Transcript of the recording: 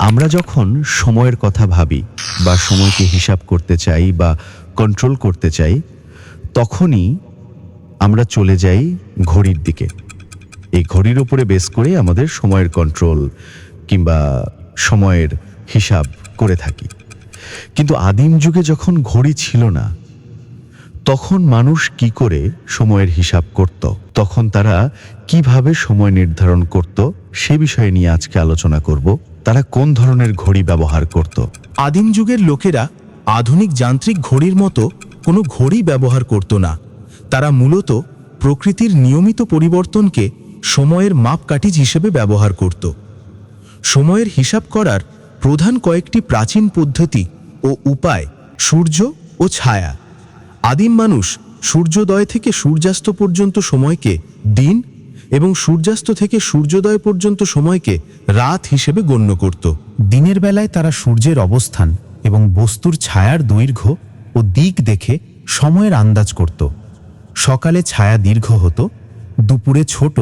আমরা যখন সময়ের কথা ভাবি বা সময়কে হিসাব করতে চাই বা কন্ট্রোল করতে চাই, তখনই আমরা চলে যাই ঘড়ির দিকে। এই ঘড়ির উপরে বেস করে আমাদের সময়ের কন্ট্রোল কিংবা সময়ের হিসাব করে থাকি। কিন্তু আদিম যুগে যখন ঘড়ি ছিল না, তখন মানুষ কি করে সময়ের হিসাব করত, তখন তারা কিভাবে সময় নির্ধারণ করত, সে বিষয়ে নিয়ে আজকে আলোচনা করব। তারা কোন ধরনের ঘড়ি ব্যবহার করত। আদিম যুগের লোকেরা আধুনিক যান্ত্রিক ঘড়ির মতো কোনো ঘড়ি ব্যবহার করত না। তারা মূলত প্রকৃতির নিয়মিত পরিবর্তনকে সময়ের মাপকাঠি হিসেবে ব্যবহার করত। সময়ের হিসাব করার প্রধান কয়েকটি প্রাচীন পদ্ধতি ও উপায় সূর্য ও ছায়া। আদিম মানুষ সূর্যোদয় থেকে সূর্যাস্ত পর্যন্ত সময়কে দিন এবং সূর্যাস্ত থেকে সূর্যোদয় পর্যন্ত সময়কে রাত হিসেবে গণ্য করত। দিনের বেলায় তারা সূর্যের অবস্থান এবং বস্তুর ছায়ার দৈর্ঘ্য ও দিক দেখে সময়ের আন্দাজ করত। সকালে ছায়া দীর্ঘ হতো, দুপুরে ছোট